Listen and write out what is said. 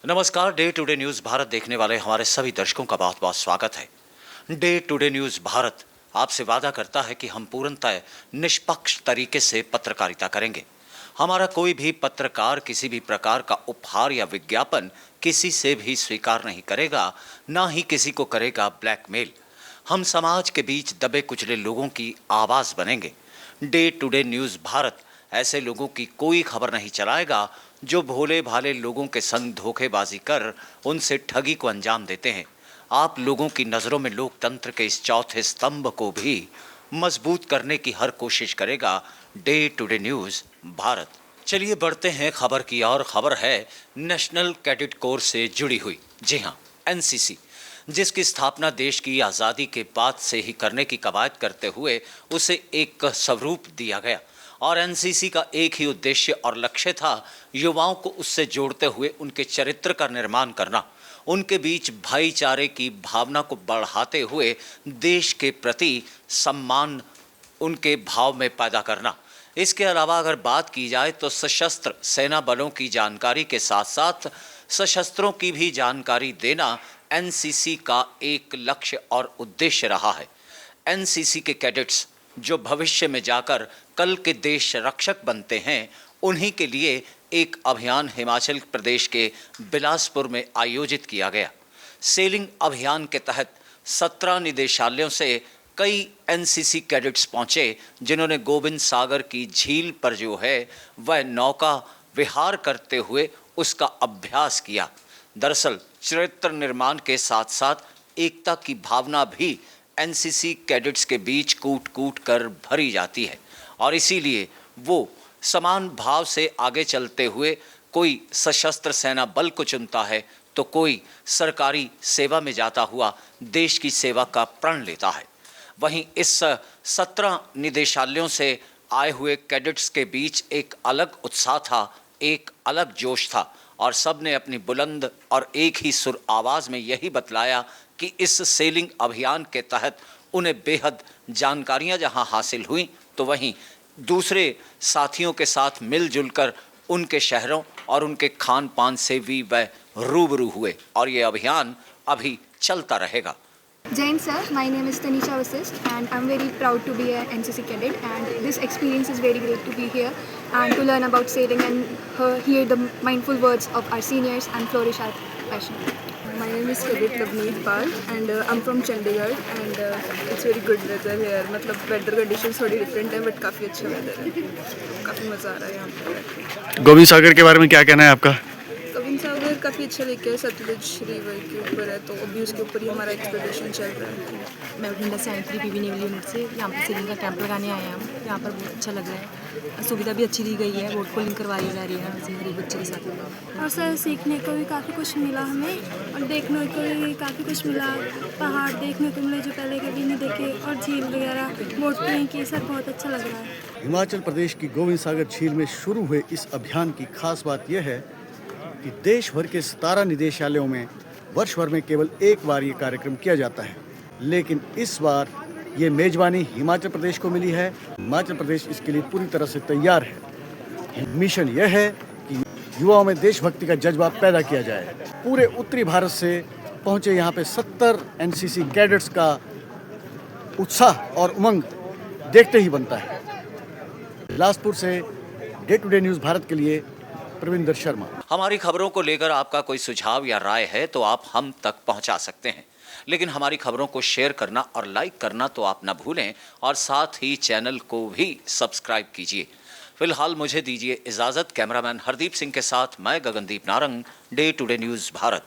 नमस्कार। Day today news Bharat देखने वाले हमारे सभी दर्शकों का बहुत बहुत स्वागत है। डे टुडे न्यूज़ भारत आपसे वादा करता है कि हम पूर्णतः निष्पक्ष तरीके से पत्रकारिता करेंगे। हमारा कोई भी पत्रकार किसी भी प्रकार का उपहार या विज्ञापन किसी से भी स्वीकार नहीं करेगा, ना ही किसी को करेगा ब्लैकमेल। हम समाज के बीच दबे कुचले लोगों की आवाज़ बनेंगे। डे टुडे न्यूज़ भारत ऐसे लोगों की कोई खबर नहीं चलाएगा जो भोले भाले लोगों के संग धोखेबाजी कर उनसे ठगी को अंजाम देते हैं। आप लोगों की नज़रों में लोकतंत्र के इस चौथे स्तंभ को भी मजबूत करने की हर कोशिश करेगा डे टुडे न्यूज़ भारत। चलिए बढ़ते हैं खबर की और खबर है नेशनल कैडेट कोर से जुड़ी हुई। जी हाँ, एनसीसी, जिसकी स्थापना देश की आज़ादी के बाद से ही करने की कवायद करते हुए उसे एक स्वरूप दिया गया और एनसीसी का एक ही उद्देश्य और लक्ष्य था, युवाओं को उससे जोड़ते हुए उनके चरित्र का निर्माण करना, उनके बीच भाईचारे की भावना को बढ़ाते हुए देश के प्रति सम्मान उनके भाव में पैदा करना। इसके अलावा अगर बात की जाए तो सशस्त्र सेना बलों की जानकारी के साथ साथ सशस्त्रों की भी जानकारी देना एनसीसी का एक लक्ष्य और उद्देश्य रहा है। एनसीसी के कैडेट्स जो भविष्य में जाकर कल के देश रक्षक बनते हैं, उन्हीं के लिए एक अभियान हिमाचल प्रदेश के बिलासपुर में आयोजित किया गया। सेलिंग अभियान के तहत 17 निदेशालयों से कई एनसीसी कैडेट्स पहुंचे, जिन्होंने गोविंद सागर की झील पर जो है वह नौका विहार करते हुए उसका अभ्यास किया। दरअसल चरित्र निर्माण के साथ साथ एकता की भावना भी एनसीसी कैडेट्स के बीच कूट कूट कर भरी जाती है और इसीलिए वो समान भाव से आगे चलते हुए कोई सशस्त्र सेना बल को चुनता है तो कोई सरकारी सेवा में जाता हुआ देश की सेवा का प्रण लेता है। वहीं इस 17 निदेशालयों से आए हुए कैडेट्स के बीच एक अलग उत्साह था, एक अलग जोश था और सब ने अपनी बुलंद और एक ही सुर आवाज़ में यही बतलाया कि इस सेलिंग अभियान के तहत उन्हें बेहद जानकारियां जहां हासिल हुई तो वहीं दूसरे साथियों के साथ मिलजुल कर उनके शहरों और उनके खान पान से भी वह रूबरू हुए और ये अभियान अभी चलता रहेगा। Jain sir, my name is Tanisha Vasist and I'm very proud to be an NCC cadet, and this experience is very great to be here and to learn about sailing and hear the mindful words of our seniors and flourish our passion. My name is Cadet Navneet Pal and I'm from Chandigarh and it's very good weather here. मतलब weather conditions थोड़ी different है but काफ़ी अच्छा weather है, काफ़ी मज़ा आ रहा है यहाँ पर। गोविंद सागर के बारे में क्या कहना है आपका? गोविंद सागर काफ़ी अच्छा लेक है, सतलुज रिवर के ऊपर है, तो अभी उसके ऊपर ही हमारा एक्सपेडिशन चल रहा है। मैं बठिंडा से आई थी पीवी नेवल यूनिट से। यहाँ पर सेलिंग का कैंप लगाने आए हैं हम। यहाँ पर बहुत अच्छा लग रहा है, सुविधा भी अच्छी दी गई है, बोट को लिंक करवाई जा रही है हर एक बच्चे के साथ। और सर सीखने को भी काफ़ी कुछ मिला हमें और देखने को भी काफ़ी कुछ मिला, पहाड़ देखने को मिले जो पहले कभी नहीं देखे और झील वगैरह बोट में की, सब बहुत अच्छा लग रहा है। हिमाचल प्रदेश की गोविंद सागर झील में शुरू हुए इस अभियान की खास बात यह है कि देश भर के 17 निदेशालयों में वर्ष भर में केवल एक बार ये कार्यक्रम किया जाता है, लेकिन इस बार ये मेजबानी हिमाचल प्रदेश को मिली है। हिमाचल प्रदेश इसके लिए पूरी तरह से तैयार है। मिशन यह है कि युवाओं में देशभक्ति का जज्बा पैदा किया जाए। पूरे उत्तरी भारत से पहुंचे यहाँ पे 70 एनसीसी कैडेट्स का उत्साह और उमंग देखते ही बनता है। बिलासपुर से day to day news Bharat के लिए प्रविंदर शर्मा। हमारी खबरों को लेकर आपका कोई सुझाव या राय है तो आप हम तक पहुंचा सकते हैं, लेकिन हमारी खबरों को शेयर करना और लाइक करना तो आप ना भूलें और साथ ही चैनल को भी सब्सक्राइब कीजिए। फिलहाल मुझे दीजिए इजाज़त। कैमरामैन हरदीप सिंह के साथ मैं Gagandeep Narang, day today news Bharat.